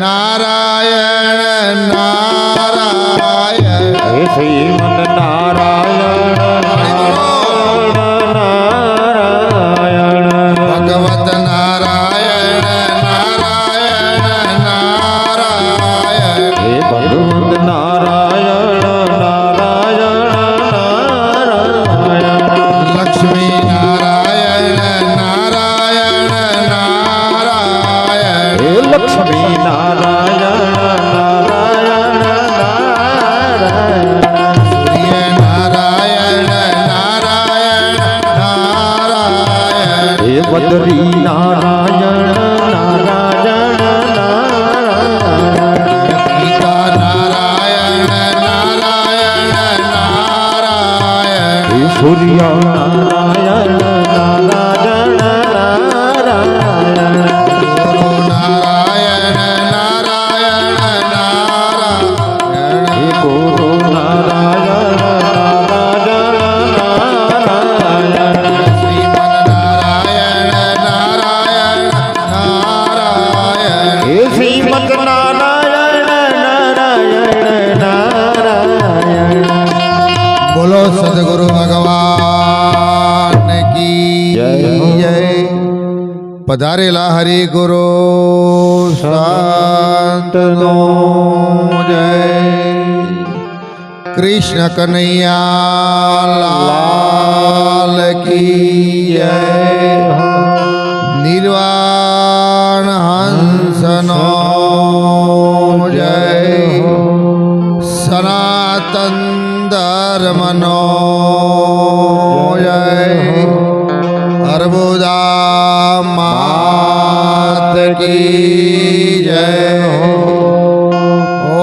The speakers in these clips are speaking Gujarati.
નારાયણ નારાયણ શ્રીમન નારાયણ નારાયણ ભગવત નારાયણ નારાયણ નારાયણ હે ભગવત નારાયણ નારાયણ લક્ષ્મી નારાયણ નારાયણ નારાયણ હે લક્ષ્મી નારાયણ નારાયણ સૂર્ય નારાયણ નારાયણ નારાયણ હે બદ્રી નારાયણ નારાયણ નારાયણ ગીતા નારાયણ નારાયણ નારાયણ હે સૂર્ય નારાયણ નારાયણ નારાયણ ગુરુ નારાયણ નારાયણ નારાયણ હે ગુરુ નારાયણ નારાયણ શ્રીમન નારાયણ નારાયણ નારાયણ હે શ્રીમદ નારાયણ નારાયણ નારાયણ બોલો સદગુરુ ભગવાન કી જય. જય પધારેલા હરિ ગુરુ સંતનો જય કૃષ્ણ કનૈયા લાલ કી જય નિર્વાણ હંસનો જય સનાતન ધર્મનો જય અર્બુદા માત કી જય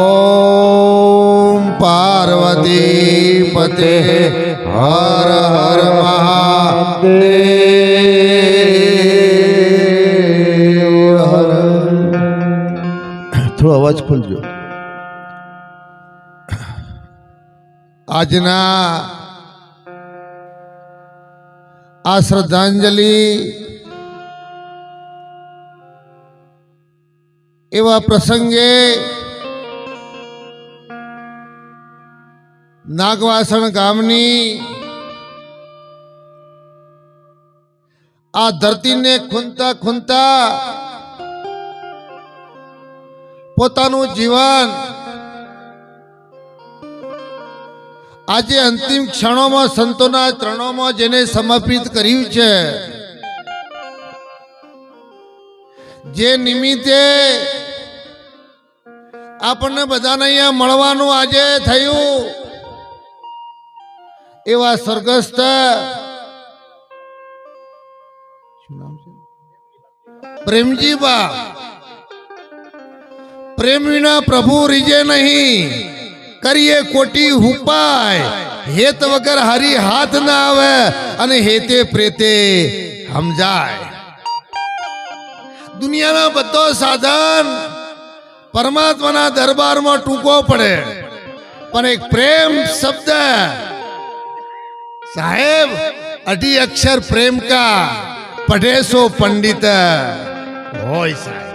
ઓમ પાર્વતી પતે હર હર મહાદેવ હર થોડો અવાજ ખોલજો આજના આ શ્રદ્ધાંજલિ એવા પ્રસંગે નાગવાસણ ગામની આ ધરતીને ખૂંદતા ખૂંદતા પોતાનું જીવન આજે અંતિમ ક્ષણોમાં સંતોના ચરણોમાં જેને સમર્પિત કર્યું છે, જે નિમિત્તે આપણને બધાને અહીંયા મળવાનું આજે થયું, એવા સ્વર્ગસ્થ શું નામ છે? પ્રેમજીબા. પ્રેમ વિના પ્રભુ રીજે નહીં, કરીએ કોટી ઉપાય, હેત વગર હરી હાથ ના આવે અને હેતે પ્રેતે સમજાય. દુનિયાના બધો સાધન પરમાત્માના દરબારમાં ટૂંકો પડે, પણ એક પ્રેમ શબ્દ સાહેબ 8 અક્ષર પ્રેમ કા પઢે સો પંડિત હોય સાહેબ.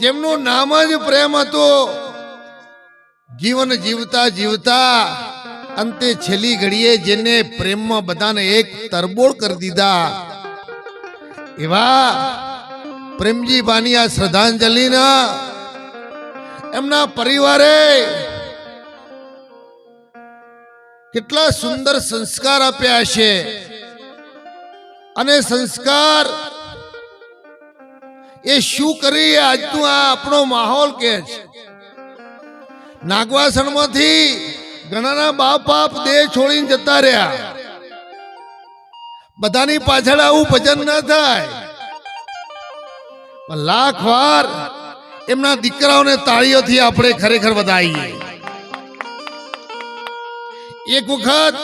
જેમનું નામ જ પ્રેમ હતું, જીવન જીવતા જીવતા અંતે છેલ્લી ઘડીએ જેને પ્રેમમાં બધાને એક તરબોળ કરી દીધા, એવા પ્રેમજીબાની આ શ્રદ્ધાંજલિના એમના પરિવારે કેટલા સુંદર સંસ્કાર આપ્યા છે. અને સંસ્કાર એ શું કરી આજનું આ આપણો માહોલ કે છે. નાગવાસણમાંથી ઘણાના બાપ બાપ દેહ છોડીને જતા રહ્યા. બધાની પાછળ આવું ભજન ના થાય, પણ લાખ વાર એમના દીકરાઓને તાળીઓથી આપણે ખરેખર વધાવીએ. એક વખત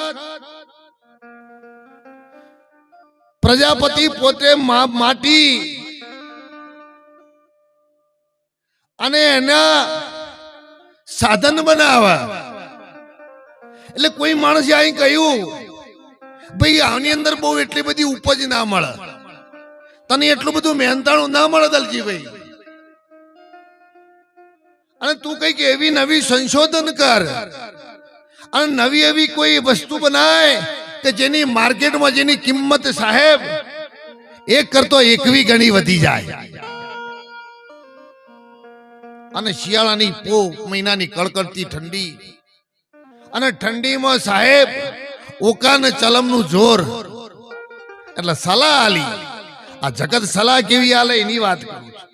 પ્રજાપતિ પોતે માટી અને એના સાધન બનાવે, એટલે કોઈ માણસે અહીં કહ્યું, ભાઈ આની અંદર બહુ એટલી બધી ઉપજ ના મળે, તને એટલું બધું મહેનતાણું ના મળે દલજીભાઈ. અને તું કંઈક એવી નવી સંશોધન કર અને નવી એવી કોઈ વસ્તુ બનાય કે જેની માર્કેટમાં જેની કિંમત સાહેબ એક કરતો 21 ગણી વધી જાય. અને શિયાળાની પોષ મહિનાની કડકડતી ઠંડી અને ઠંડીમાં સાહેબ ઓકા ને ચલમનું જોર એટલે સલાહ આલી. આ જગત સલાહ કેવી આલે એની વાત કરું છું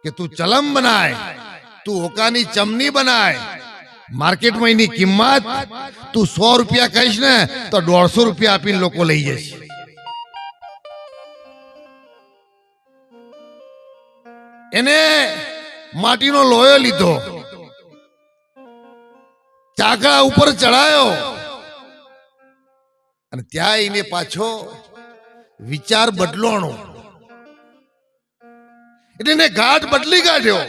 કે તું ચલમ બનાય, તું ઓકાની ચમની બનાય. માર્કેટમાં એની કિંમત તું 100 રૂપિયા કહીશ ને તો 150 રૂપિયા આપીને લોકો લઈ જશે. એને માટીનો લોયો લીધો, ચાકડા ઉપર ચડાયો અને ત્યાં એને પાછો વિચાર બદલોણો એટલે એને ઘાટ બદલી કાઢ્યો.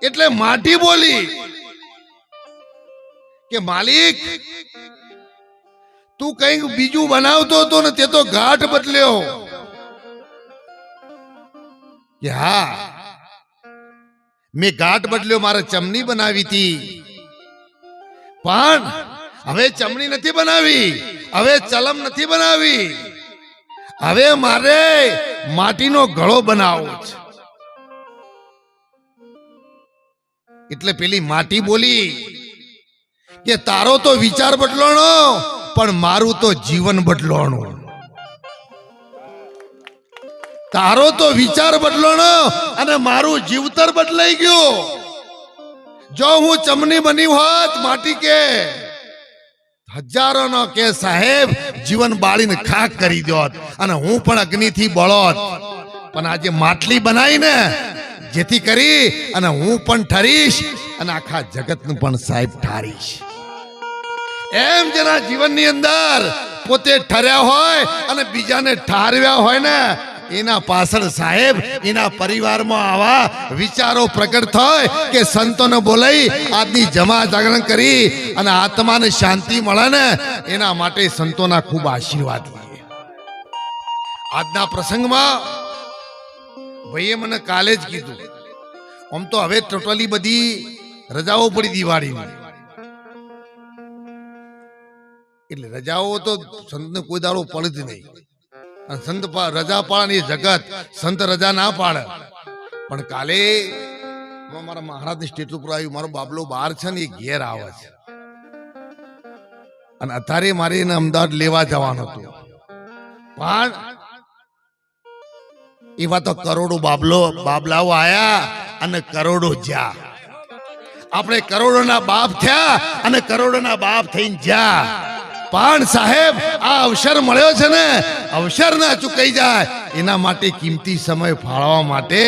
એટલે માટી બોલી કે માલિક તું કંઈક બીજું બનાવતો હતો ને તે તો ઘાટ બદલ્યો. કે હા મેં ઘાટ બદલ્યો, મારે ચમની બનાવી હતી પણ હવે ચમની નથી બનાવી, હવે ચલમ નથી બનાવી, હવે મારે માટીનો ઘડો બનાવવો છે. એટલે પેલી માટી બોલી કે તારો તો વિચાર બદલાણો પણ મારું તો જીવન બદલાણું. તારો તો વિચાર બદલાણો અને મારું જીવતર બદલાઈ ગયું. જો હું ચમની બની હોત માટી કે હજારોનો કે સાહેબ જીવન બાળીને ખાક કરી દોત અને હું પણ અગ્નિથી બળોત. પણ આજે માટલી બનાવી ને જેથી કરી અને હું પણ ઠરીશ અને આખા જગતનું પણ સાહેબ ઠારીશ. એમ જેના જીવનની અંદર પોતે ઠર્યા હોય અને બીજાને ઠારવ્યા હોય ને એના પાછળ સાહેબ એના પરિવારમાં આવા વિચારો પ્રગટ થાય કે સંતોને બોલાવી આજની જમા જાગરણ કરી અને આત્માને શાંતિ મળે ને એના માટે સંતોના ખૂબ આશીર્વાદ લઈએ. આજના પ્રસંગમાં ભાઈએ મને કાલે જ કીધું, આમ તો હવે ટોટલી બધી રજાઓ પડી દિવાળીની, એટલે રજાઓ તો સંતને કોઈ દાડો પડે જ નહીં. અને સંત રજા પાડે એ જગત, સંત રજા ના પાડે. પણ કાલે મારા મહારાજની સ્ટેટ ઉપર આવ્યું, મારો બાબલો બહાર છે ને એ ઘેર આવે છે અને અત્યારે મારે એને અમદાવાદ લેવા જવાનું હતું. પણ એવા તો કરોડો બાબલાઓ આયા અને કરોડો જ્યાં. આપણે કરોડોના બાપ થયા અને કરોડોના બાપ થઈને જ્યાં. પણ સાહેબ આ અવસર મળ્યો છે ને, અવસર ના ચૂકાઈ જાય એના માટે કિંમતી સમય ફાળવવા માટે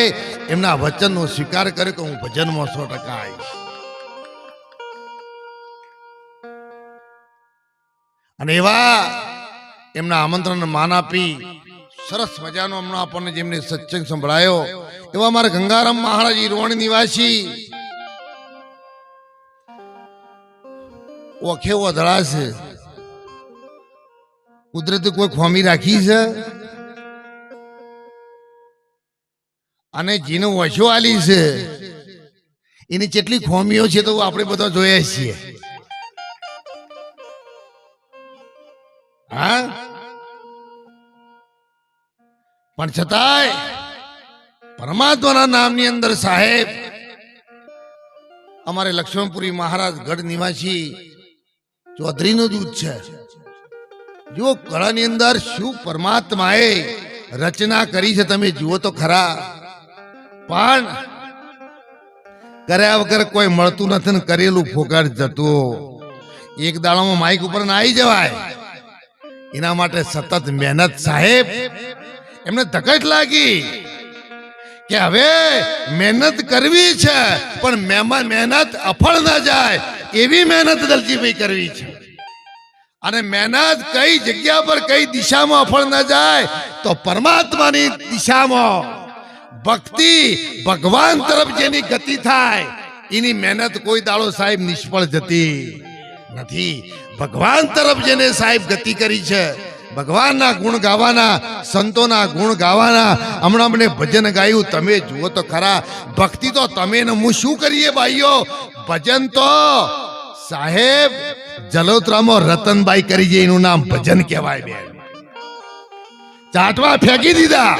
એમના વચનનો સ્વીકાર કર્યો કે હું ભજનમાં 100% આવીશ. અને એવા એમના આમંત્રણ માન આપી સરસ મજાનો હમણાં આપણને જેમને સત્સંગ સંભળાયો એવા મારા ગંગારામ મહારાજ રોણ નિવાસી ઓખે વધળા છે. કુદરતે કોઈ ખોમી રાખી છે અને જેને ઓછો આલી છે એની કેટલી ખોમીઓ છે તો આપણે બધા જોયા છીએ. હા, પણ છતાંય પરમાત્માના નામની અંદર સાહેબ અમારે લક્ષ્મણપુરી મહારાજ ગઢ નિવાસી ચૌધરીનું દૂધ છે. જો કળાની અંદર શું પરમાત્માએ રચના કરી છે તમે જુઓ તો ખરા. પણ કર્યા વગર કોઈ મળતું નથી ને કરેલું ફોકાટ જતું. એક દાડામાં માઇક ઉપર ના આવી જવાય, એના માટે સતત મહેનત સાહેબ એમને ધકટ લાગી કે હવે મહેનત કરવી છે પણ મહેનત અફળ ના જાય એવી મહેનત દલજીભાઈ કરવી છે. અને મહેનત કઈ જગ્યા પર કઈ દિશામાં અફળ ના જાય તો પરમાત્માની દિશામાં ભક્તિ ભગવાન તરફ જેની ગતિ થાય એની મહેનત કોઈ દાડો સાહેબ નિષ્ફળ જતી નથી. ભગવાન તરફ જેને સાહેબ ગતિ કરી છે, ભગવાનના ગુણ ગાવાના, સંતોના ગુણ ગાવાના. હમણાં મને ભજન ગાયું, તમે જુઓ તો ખરા. ભક્તિ તો તમે ને હું શું કરીએ ભાઈઓ? ભજન તો સાહેબ જલોત્રામાં રતનબાઈ કરી છે, એનું નામ ભજન કહેવાય. બેન ચાટવા ફેંકી દીધા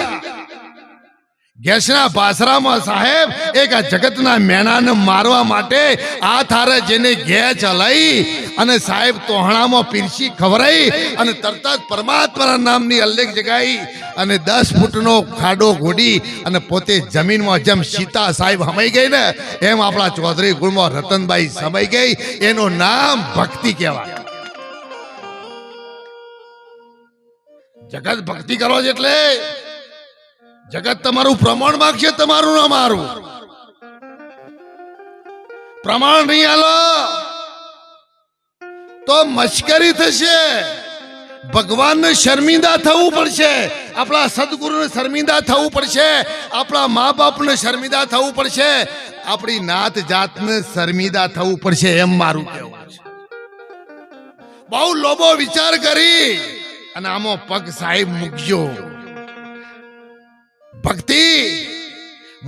ગેસના પાસરામાં સાહેબ એક આ જગતના મેણાને મારવા માટે આ થારે જેને ઘે ચલાઈ અને સાહેબ તોહણામાં પીરસી ખવરાઈ અને તરત જ પરમાત્માના નામની અલ્લેખ જગાઈ અને 10 ફૂટનો ખાડો ઘોડી અને પોતે જમીનમાં જેમ સીતા સાહેબ હમાઈ ગઈ ને એમ આપણા ચૌધરી કુળમાં રતનબાઈ સમાઈ ગઈ. એનું નામ ભક્તિ કહેવાય. જગત ભક્તિ કરો છે એટલે જગત તમારું પ્રમાણ માંગશે, તમારું ના મારું. પ્રમાણ નહીં આલો તો મશ્કરી થશે. ભગવાનને શર્મિંદા થવું પડશે, આપણા સદગુરુને શર્મિંદા થવું પડશે, આપણા મા બાપને શર્મિંદા થવું પડશે, આપણી નાત જાતને શર્મિંદા થવું પડશે, એમ મારું કહેવું છે. બહુ લોભો વિચાર કરી અને આમાં પગ સાહેબ મૂકજો. ભક્તિ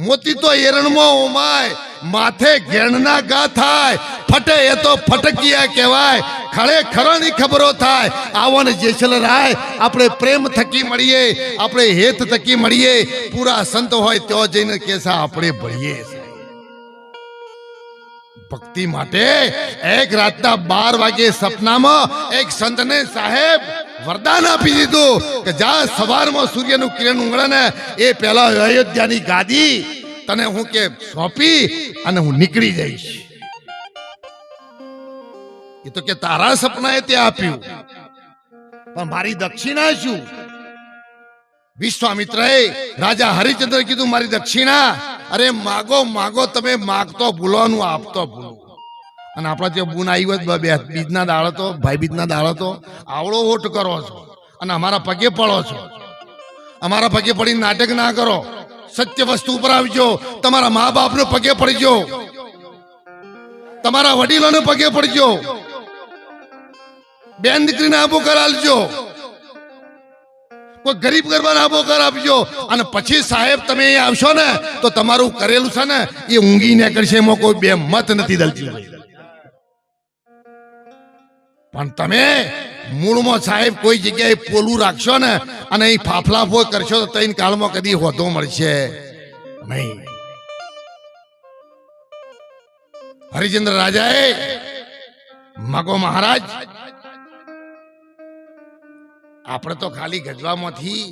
મોતી તો એરણમાં ઉમાય, માથે ઘેણના ગા થાય, ફટે એ તો ફટકિયા કહેવાય, ખડે ખરાની ખબરો થાય. આવો ને જેસલ રાય આપણે પ્રેમ થકી મળીએ, આપણે હેત થકી મળીએ. પૂરા સંત હોય તો જઈને કેસા આપણે ભળીએ. ભક્તિ માટે એક રાતના 12 વાગે સપનામાં એક સંતને સાહેબ વરદાન આપી દીધું કે જા સવારમાં સૂર્યનું કિરણ ઉગળે ને એ પહેલા અયોધ્યાની ગાદી તને હું કે સોંપી અને હું નીકળી જઈશ. એ તો કે તારા સપનાએ તે આપ્યું, પણ મારી દક્ષિણા શું? વિશ્વામિત્રએ રાજા હરિચંદ્ર કીધું મારી દક્ષિણા. અરે માગો માગો, તમે માગતો ભૂલવાનું આપતો ભૂલો. અને આપણા જે બુન આવી હોય બીજના દાડો તો ભાઈ બીજના દાડો તો આવડો વોટ કરો છો અને અમારા પગે પડો છો. અમારા પગે પડીને નાટક ના કરો, સત્ય વસ્તુ ઉપર આવજો. તમારા મા બાપને પગે પડજો, તમારા વડીલોને પગે પડજો, બેન દીકરીને આબો કરાવજો, કોઈ ગરીબ ગરબાને આબો કર આપજો. અને પછી સાહેબ તમે અહીં આવશો ને તો તમારું કરેલું છે ને એ ઊંઘી નીકળશે, એમાં કોઈ બે મત નથી દલતી. પણ તમે મૂળમાં સાહેબ કોઈ જગ્યાએ પોલું રાખશો ને અને અહીં ફાફલા ફોય કરશો તો તૈન કાળમાં કદી હોતો મળશે નહીં. હરિચંદ્ર રાજાએ માગો મહારાજ આપણે તો ખાલી ગજવામાંથી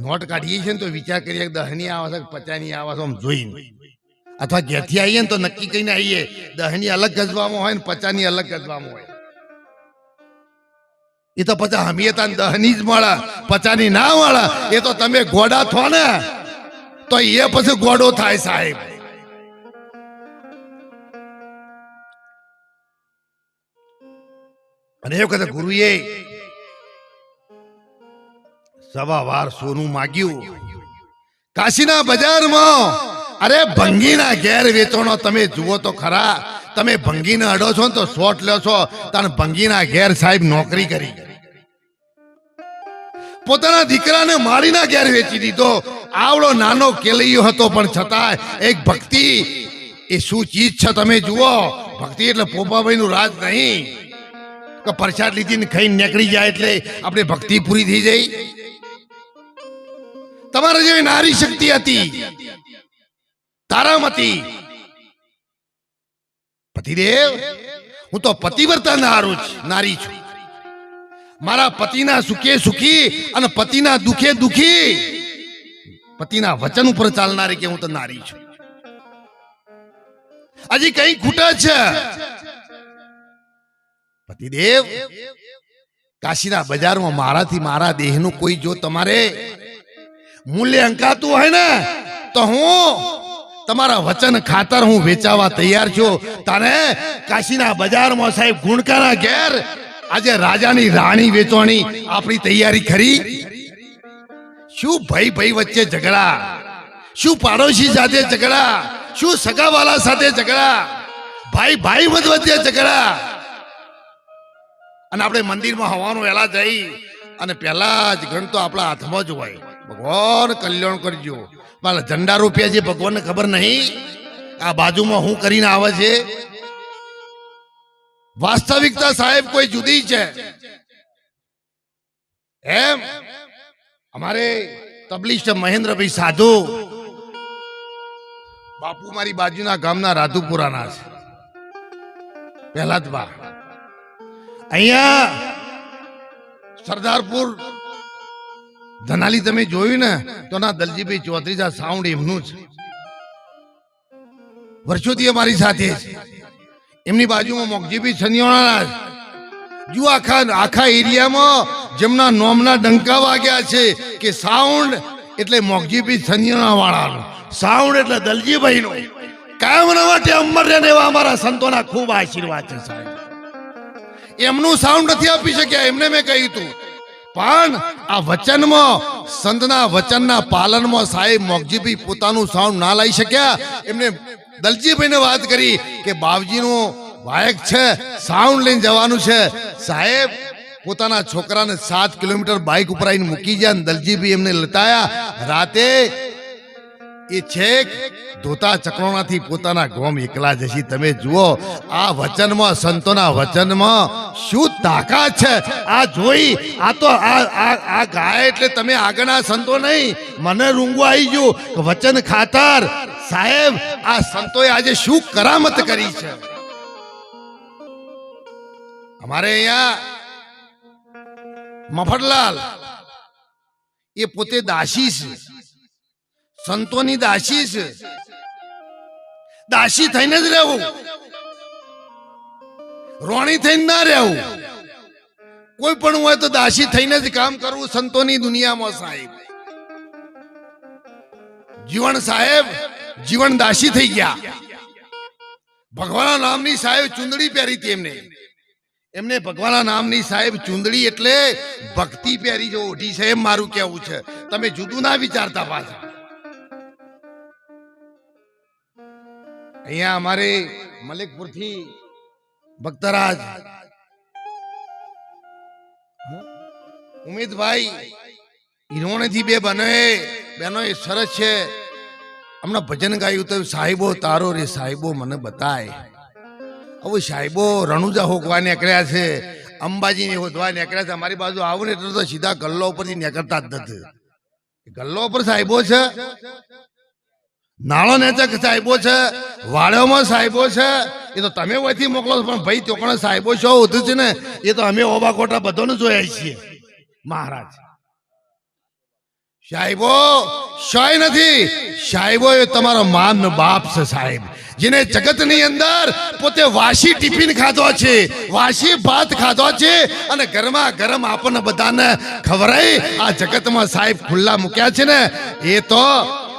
નોટ કાઢીએ છીએ ને તો વિચાર કરીએ 10ની આવે છે 50ની આવે છે આમ જોઈને, અથવા ઘેરથી આવીએ ને તો નક્કી કરીને આવીએ 10ની અલગ ગજવામાં હોય ને 50ની અલગ ગજવામાં હોય. એ તો પછી હમીતા 10ની જ મળે, 50ની ના મળે. એ તો તમે ગોડા થો ને તો એ પછી ગોડો થાય સાહેબ. અને એ વખતે ગુરુએ સવાવાર સોનું માગ્યું કાશીના બજારમાં. અરે ભંગીના ઘેર વેચવાનો તમે જુઓ તો ખરા. તમે ભંગીને અડો છો ને તો શોટ લો છો, તાણ ભંગીના ઘેર સાહેબ નોકરી કરી, પોતાના દીકરાને મારીના ઘેર વેચી દીધો. આવડો નાનો કેલૈયો હતો પણ છતાં એક ભક્તિ એ શું ચીજ છે તમે જુઓ. ભક્તિ એટલે પોપાભાઈ નું રાજ નહીં કે પ્રસાદ લીધી ને ખાઈને નીકળી જાય એટલે આપણે ભક્તિ પૂરી થઈ જાય. તમારા જેવી નારી શક્તિ હતી, તારામતી. પતિદેવ હું તો પતિવ્રતા નારી છું. મારા પતિના સુખે સુખી અને પતિના દુખે દુખી, પતિના વચન ઉપર ચાલનારી કે હું તો નારી છું. હજી કઈ ખૂટે છે? પતિદેવ કાશીના બજારમાં મારાથી મારા દેહનું કોઈ જો તમારે મૂલ્ય અંકાતું હોય ને તો હું તમારા વચન ખાતર હું વેચાવા તૈયાર છું. તને કાશીના બજારમાં સાહેબ ગુણકાના ઘેર આજે રાજાની રાણી વેચવાની આપણી તૈયારી ખરી? શું ભાઈ ભાઈ વચ્ચે ઝઘડા, શું પાડોશી સાથે ઝઘડા, શું સગાવાલા સાથે ઝઘડા, ભાઈ ભાઈ વચ્ચે ઝઘડા. અને આપણે મંદિરમાં હવાનું વહેલા જઈ અને પહેલા જ ઘણ તો આપણા હાથમાં જ હોય, ભગવાન કલ્યાણ કરજો. મારા ઝંડા રૂપિયા છે ભગવાનને ખબર નહીં આ બાજુમાં હું કરીને આવે છે. વાસ્તવિકતા સાહેબ કોઈ જુદી છે. એમ અમારે તબલિસ્ટ મહેન્દ્રભાઈ સાધુ બાપુ મારી બાજુના ગામના રાધુપુરાના છે. પહેલા જ બા અહીંયા સરદારપુર ધનાલી તમે જોયું ને તો ના દલજીભાઈ ચૌધરી આ સાઉન્ડ એમનું છે. વર્ષોથી અમારી સાથે છે. એમની બાજુમાં મોગજીભાઈ છનિયાણા જુઓ આખા એરિયામાં જેમના નોમના ડંકા વાગ્યા છે કે સાઉન્ડ એટલે મોગજીભાઈ છનિયાણા વાળાનો, સાઉન્ડ એટલે દલજીભાઈનો. કાયમના માટે અમર રહે એવા અમારા સંતોના ખૂબ આશીર્વાદ છે સાહેબ. એમનું સાઉન્ડ નથી આપી શક્યા, એમને મેં કહ્યું હતું, પણ આ વચનમાં સંતના વચનના પાલનમાં સાહેબ મોગજીભાઈ પોતાનું સાઉન્ડ ના લાવી શક્યા. એમને દલજીભાઈને વાત કરી કે બાવજીનું વાયક છે, સાઉન્ડ લઈને જવાનું છે. સાહેબ પોતાના છોકરાને 7 કિલોમીટર બાઇક ઉપર આવીને મૂકી ગયા. દલજીભાઈ એમને લતાયા. રાતે એ છેક ધોતા ચક્રોણાથી પોતાના ગોમ એકલા જશી. તમે જુઓ આ વચનમાં, સંતોના વચનમાં શું તાકાત છે. આ જોઈ આ તો આ ગાય એટલે તમે આગળના સંતો નહીં, મને રૂંગું આવી ગયું. વચન ખાતર સાહેબ આ સંતોએ આજે શું કરામત કરી છે. અમારે અહીંયા મફતલાલ એ પોતે દાસી છે, સંતોની દાસી છે. દાસી થઈને જ રહેવું, રોણી થઈને ના રહેવું. કોઈ પણ હોય તો દાસી થઈને જ કામ કરવું સંતોની દુનિયામાં સાહેબ. જીવન સાહેબ જીવન દાસી થઈ ગયા. ભગવાનના નામની સાહેબ ચુંદડી પહેરી હતી એમને ભગવાનના નામની સાહેબ ચુંદડી એટલે ભક્તિ પહેરી જો ઓઢી છે એમ મારું કહેવું છે. તમે જુદું ના વિચારતા પાછા. અહીંયા અમારે મલિકપુરથી ભક્તરાજ ઉમેદભાઈ હિરોણેથી બે બહેનો એ સરસ છે. હમણાં ભજન ગાયું તો સાહેબો તારો રે સાહેબો મને બતાય. હવે સાહેબો રણુજા હોકવા નીકળ્યા છે, અંબાજીને હોદવા નીકળ્યા છે. અમારી બાજુ આવો ને એટલે તો સીધા ગલ્લો ઉપરથી નીકળતા જ નથી. ગલ્લો ઉપર સાહેબો છે, નાળો નેચક સાહેબો છે, વાડોમાં સાહેબો છે. એ તો તમે ઓયથી મોકલો પણ ભાઈ ચોકણે સાહેબો શો ઉધું છે ને એ તો અમે ઓબા કોટા બધાને જોયા છીએ. મહારાજ સાહેબો શોય નથી, સાહેબો એ તમારો માન બાપ છે સાહેબ, જેને જગતની અંદર પોતે વાસી ટિફિન ખાધો છે, વાસી ભાત ખાધો છે અને ગરમા ગરમ આપણને બધાને ખવરાઈ આ જગતમાં સાહેબ ખુલ્લા મૂક્યા છે ને. એ તો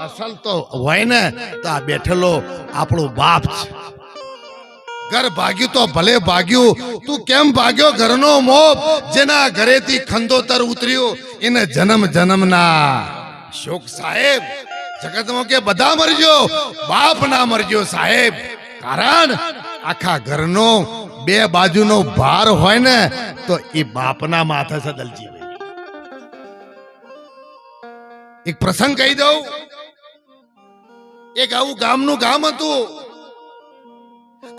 અસલ તો હોય ને તો આ બેઠેલો આપણો બાપ છે. ઘર ભાગ્યું તો ભલે ભાગ્યું, તું કેમ ભાગ્યો ઘરનો મોપ, જેના ઘરેથી ખંડોતર ઉતર્યું એને જન્મ જન્મના શોક સાહેબ. જગતમાં કે બધા મરજો, બાપ ના મરજો સાહેબ. કારણ આખા ઘરનો બે બાજુનો ભાર હોય ને તો એ બાપના માથે છે. દલજીભાઈ એક પ્રસંગ કહી દઉં. એક આવું ગામનું ગામ હતું.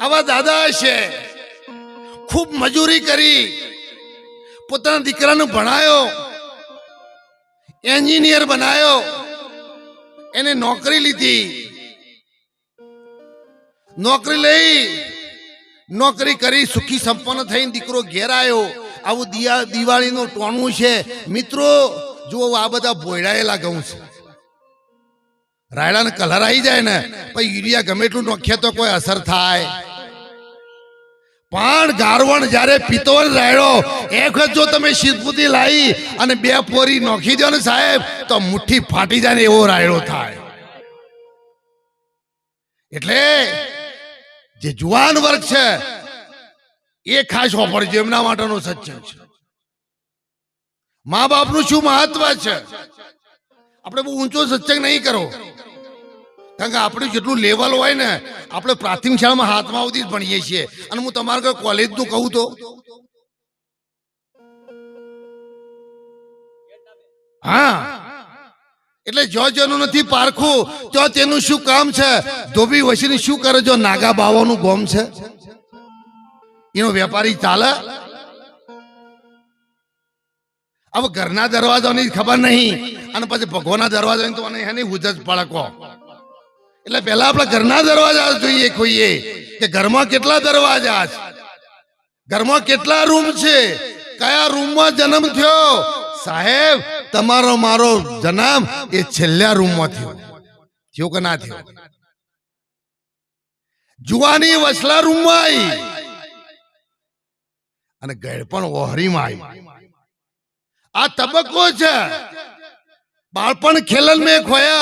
આવા દાદા છે, ખૂબ મજૂરી કરી, પોતાના દીકરાને ભણાયો, એન્જિનિયર બનાયો, એને નોકરી લીધી. નોકરી લઈ નોકરી કરી સુખી સંપન્ન થઈને દીકરો ઘેર આવ્યો. આવું દિવાળીનું ટોણું છે મિત્રો. જુઓ આ બધા ભોયડાયેલા ઘઉં છે. રાયડાને કલર આવી જાય ને પછી યુરિયા ગમે એટલું નોખીએ તો કોઈ અસર થાય. પણ ગારવણ જયારે પીતો રાયડો એક વખત જો તમે શીતપુતી લાવી અને બે પોરી નોખી દો ને સાહેબ તો મુઠ્ઠી ફાટી જાય ને એવો રાયડો થાય. એટલે જે જુવાન વર્ગ છે એ ખાસ વાપરજો, એમના માટેનો સત્સંગ છે. મા બાપનું શું મહત્વ છે. આપણે બહુ ઊંચો સત્સંગ નહીં કરો, કારણ કે આપણે જેટલું લેવલ હોય ને આપણે પ્રાથમિક શાળામાં હાથમાં આવતી જ ભણીએ છીએ. અને હું તમારે કોઈ કોલેજનું કહું તો હા, એટલે જો જેનું નથી પારખું તો તેનું શું કામ છે? ધોબી વસીને શું કરે જો નાગા બાવાનું ગોમ છે? એનો વેપારી ચાલે? હવે ઘરના દરવાજાની ખબર નહીં અને પછી ભગવાનના દરવાજાની તો મને એની હુજ જ પડકો. એટલે પહેલા આપણે ઘરના દરવાજા જોઈએ ખોઈએ કે ઘરમાં કેટલા દરવાજા છે, ઘરમાં કેટલા રૂમ છે, કયા રૂમમાં જન્મ થયો. સાહેબ, તમારો મારો જન્મ એ છેલ્લા રૂમમાં થયો કે ના થયો? જુવાની વસલા રૂમમાં આવી અને ગળપણ ઓહરીમાં આવી. આ તબક્કો છે. બાળપણ ખેલન में खोया,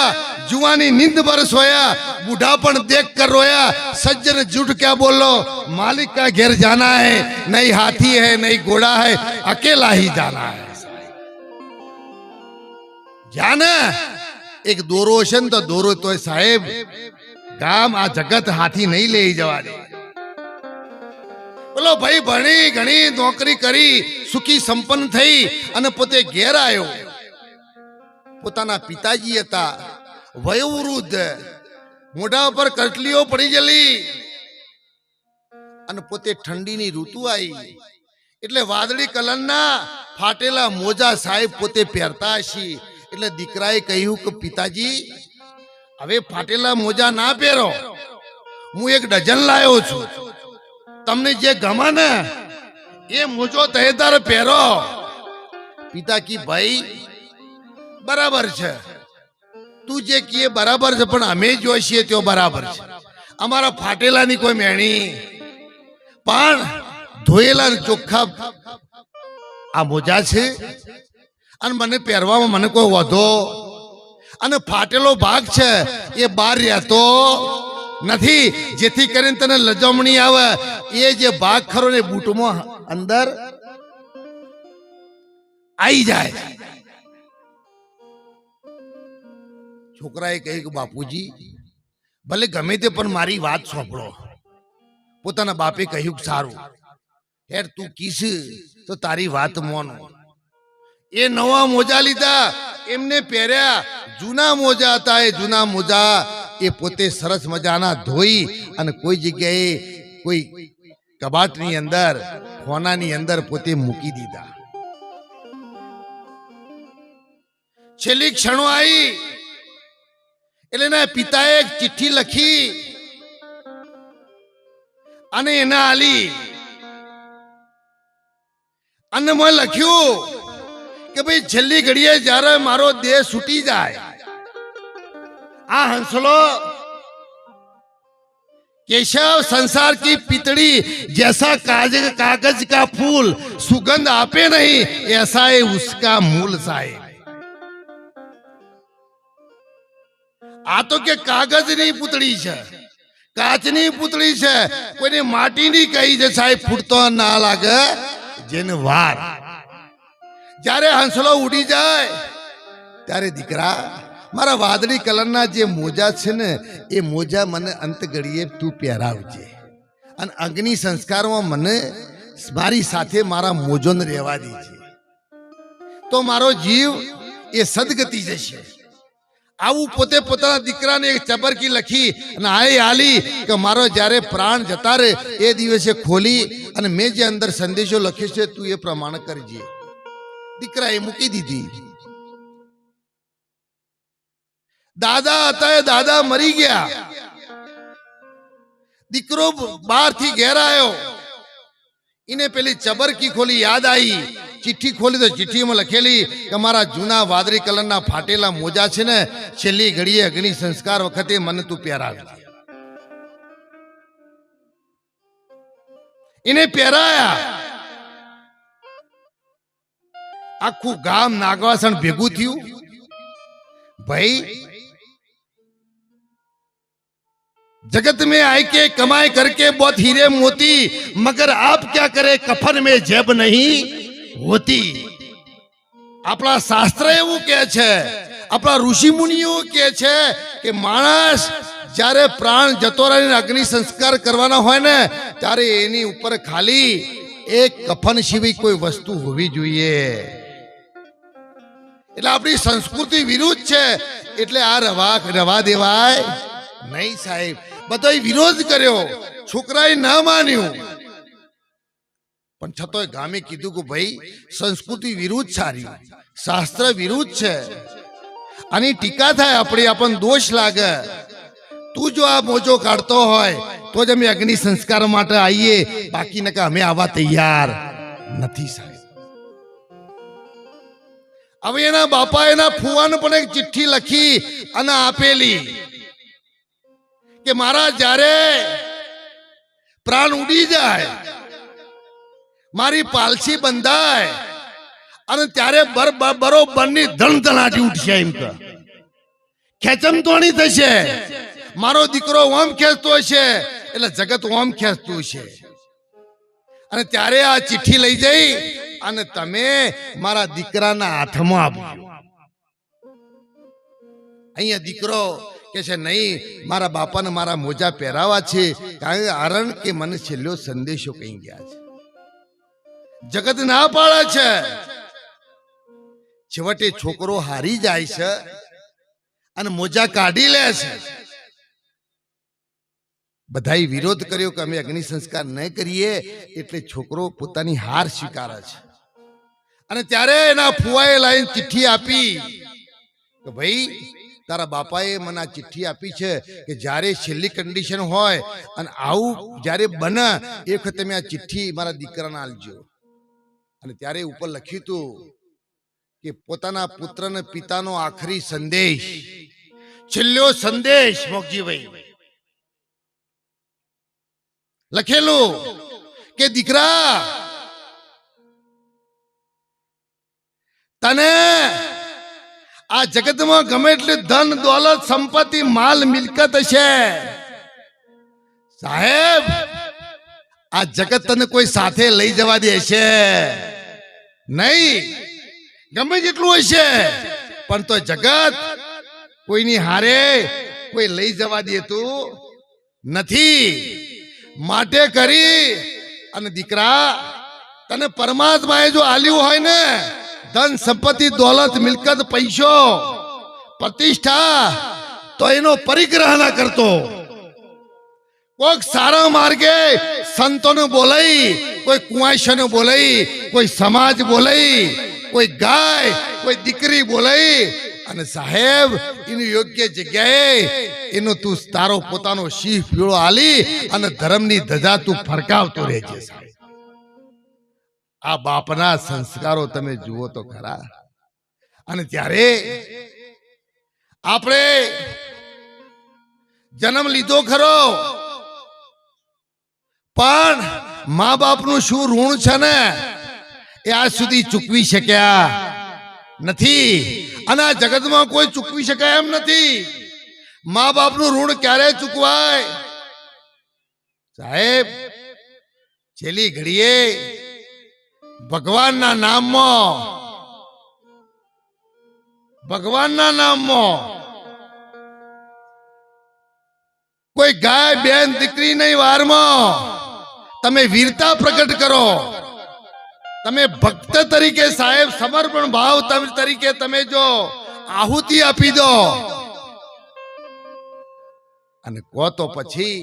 जुआनी नींद पर सोया, बूढ़ापन देख कर रोया, सज्जन झूठ क्या बोलो, मालिक का घेर जाना है, नहीं हाथी है नहीं घोड़ा है, अकेला ही जाना है. जाने एक दोरो છે ને તો દોરો તોય સાહેબ ગામ આ જગત હાથી નહીં લઈ જવા દે. બોલો ભાઈ ભણી ઘણી નોકરી કરી સુખી સંપન્ન થઈ અને પોતે ઘેર આવ્યો. પોતાના પિતાજી હતા વયોવૃદ્ધ, મોઢા પર કટલીઓ પડી ગયેલી અને પોતે ઠંડીની ઋતુ આવી એટલે વાદળી કલરના ફાટેલા મોજા સાહેબ પોતે પહેરતા હશે. એટલે દીકરાએ કહ્યું કે પિતાજી હવે ફાટેલા મોજા ના પહેરો, હું એક ડઝન લાવ્યો છું, તમને જે ગમે ને એ મોજો તહેદાર પહેરો. પિતા કી ભાઈ બરાબર છે, તું જે કીએ બરાબર છે, પણ અમે જોઈશે તો બરાબર છે. અમારા ફાટેલાની કોઈ મેણી પણ ધોયેલા ચોખ્ખા આ મોજા છે અને મને પહેરવામાં મને કોઈ વધો અને ફાટેલો ભાગ છે એ બહાર રહેતો નથી, જેથી કરીને તને લજમણી આવે. એ જે ભાગ ખરો ને બૂટમાં અંદર આવી જાય. છોકરાએ કહ્યું કે બાપુજી ભલે ગમે તે પણ મારી વાત સાંભળો. પોતાના બાપે કહ્યું સારું હેર તું કીસ તો તારી વાત મોનો. એ નવા મોજા લીધા, એમને પહેર્યા. જૂના મોજા હતા, એ જૂના મોજા એ પોતે સરસ મજાના ધોઈ અને કોઈ જગ્યાએ કોઈ કબાટની અંદર ખોનાની અંદર પોતે મૂકી દીધા. છેલ્લી ક્ષણો આવી એટલે એના પિતાએ એક ચિઠ્ઠી લખી અને એને આલી અને મેં લખ્યું કે ભાઈ છેલ્લી ઘડીએ જ્યારે મારો દેહ છૂટી જાય, આ હંસલો केशव संसार की पितड़ी जैसा कागज का फूल सुगंध आपे नहीं, ऐसा है उसका मूल साहेब. आ तो के कागज नहीं पुतड़ी છે, કાચની પુતળી છે, કોઈને માટીની કહી છે સાહેબ, ફૂટતો ના લાગે જેને વાર. જ્યારે હંસલો ઉડી જાય ત્યારે દીકરા મારા વાદળી કલરના જે મોજા છે ને એ મોજા મને અંત ઘડીએ તું પહેરાવજે અને અગ્નિ સંસ્કારમાં મને મારી સાથે મારા મોજોને રહેવા દેજે, તો મારો જીવ એ સદગતિ જશે. આવું પોતે પોતાના દીકરાને એક ચબરકી લખી અને આઈ આલી કે મારો જ્યારે પ્રાણ જતા રહે એ દિવસે ખોલી અને મેં જે અંદર સંદેશો લખ્યો છે તું એ પ્રમાણે કરજે. દીકરાએ મૂકી દીધી. દાદા હતા એ દાદા મરી ગયા. દીકરો બહારથી ઘેર આવ્યો, એને પેલી ચબરકી ખોલી, યાદ આવી. ચિઠ્ઠી ખોલી તો ચિઠ્ઠીમાં લખેલી કે મારા જૂના વાદળી કલરના ફાટેલા મોજા છે ને છેલ્લી ઘડીએ અગ્નિ સંસ્કાર વખતે મને તું પહેરાવ. એને પહેરાયા. આખું ગામ નાગવાસણ ભેગું થયું. ભાઈ जगत में आए के कमाए करके बहुत हीरे मोती, मगर आप क्या करे कफन में जेब नहीं होती. આપણા શાસ્ત્ર એવું કહે છે, આપણા ઋષિ મુનિઓ કહે છે કે માણસ જ્યારે પ્રાણ જતો રહીને અગ્નિ સંસ્કાર કરવાના હોય ને ત્યારે એની ઉપર ખાલી એક કફન સિવાય કોઈ વસ્તુ હોવી જોઈએ. એટલે આપણી સંસ્કૃતિ વિરુદ્ધ છે, એટલે આ રવા દેવાય નહીં સાહેબ. બધાય વિરોધ કર્યો, છોકરાએ ના માન્યું, પણ છતોય ગામે કીધું કે ભાઈ સંસ્કૃતિ વિરુદ્ધ સારી, શાસ્ત્ર વિરુદ્ધ છે, આની ટીકા થાય, આપણને દોષ લાગે. તું જો આ મોજો કાઢતો હોય તો જ અમે અગ્નિ સંસ્કાર માટે આવીએ, બાકી નકે અમે આવવા તૈયાર નથી સાહેબ. હવે એના બાપા એના ફુવાને પણ એક ચિઠ્ઠી લખી અને આપેલી કે મારા જ્યારે પ્રાણ ઉડી જાય, મારી પાલસી બંધાય અને ત્યારે બરોબરની ધણધણાટી ઉઠશે, એમ કે ખેંચમતોણી થશે. મારો દીકરો ઓમ ખેંચતો હશે એટલે જગત ઓમ ખેંચતું છે, અને ત્યારે આ ચિઠ્ઠી લઈ જઈ અને તમે મારા દીકરાના હાથમાં આપજો. અહીંયા દીકરો કે છે નહીં, મારા બાપાને મારા મોજા પહેરાવા છે, કારણ કે મને છેલ્લો સંદેશો કહી ગયા છે. જગત ના પાડે છે, છેવટે છોકરો હારી જાય છે અને મોજા કાઢી લે છે. બધાએ વિરોધ કર્યો કે અમે અગ્નિ સંસ્કાર ન કરીએ, એટલે છોકરો પોતાની હાર સ્વીકારે છે. અને ત્યારે એના ફુવાએ લાઈન ચિઠ્ઠી આપી કે ભાઈ તારા બાપાએ મને આ ચિઠ્ઠી આપી છે કે જ્યારે છેલ્લી કન્ડિશન હોય અને આવું જ્યારે બને એ વખતે તમે આ ચિઠ્ઠી મારા દીકરાને આલજો. અને ત્યારે ઉપર લખ્યું હતું કે પોતાના પુત્રને પિતાનો આખરી સંદેશ, છેલ્લો સંદેશ મોગજીભાઈ લખેલું કે દીકરા, તને આ જગતમાં ગમે એટલે ધન દોલત સંપત્તિ માલ મિલકત છે સાહેબ, આ જગત તને કોઈ સાથે લઈ જવા દે છે નહીં. ગમે જેટલું હશે પણ તો જગત કોઈની હારે કોઈ લઈ જવા દેતું નથી. માટે કરી અને દીકરા, તને પરમાત્માએ જો આલ્યું હોય ને ધન સંપત્તિ દોલત મિલકત પૈસો પ્રતિષ્ઠા, તો એનો પરિગ્રહ ના કરતો. કોઈક સારા માર્ગે સંતોને બોલાઈ, કોઈ કુંવાઈશોને બોલાઈ, કોઈ સમાજ બોલાઈ, કોઈ ગાય, કોઈ દીકરી બોલાઈ અને સાહેબ એની યોગ્ય જગ્યાએ એનો તું તારો પોતાનો શીશ પીળો આલી અને ધર્મની ધજા તું ફરકાવતો રહેજે સાહેબ. આ બાપના સંસ્કારો તમે જુઓ તો ખરા. અને ત્યારે આપણે જન્મ લીધો ખરો, પણ મા બાપનું શું ઋણ છે ને એ આજ સુધી ચૂકવી શક્યા નથી. અને આ જગતમાં કોઈ ચૂકવી શકાય એમ નથી. મા બાપનું ઋણ ક્યારે ચૂકવાય સાહેબ? છેલ્લી ઘડીએ ભગવાનના નામમાં કોઈ ગાય બેન દીકરી નહીં વારમાં તમે વીરતા પ્રગટ કરો, તમે ભક્ત તરીકે સાહેબ સમર્પણ ભાવ તરીકે તમે જો આહુતિ આપી દો અને કહો તો પછી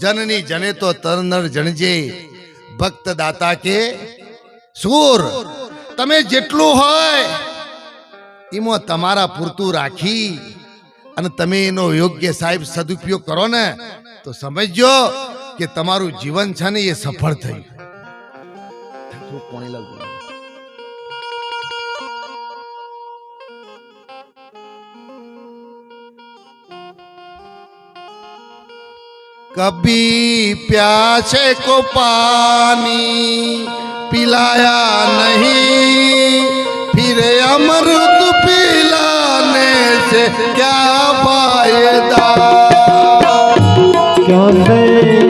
જનની જને તો તરનર જણજે, ભક્ત દાતા કે સૂર. તમે જેટલું હોય એમાં તમારા પૂરતું રાખી અને તમે એનો યોગ્ય સાહેબ સદુપયોગ કરો ને તો સમજજો કે તમારું જીવન છે ને એ સફળ થયું. कभी प्यासे को पानी पिलाया नहीं, फिर अमृत पिलाने से क्या फायदा. कैसे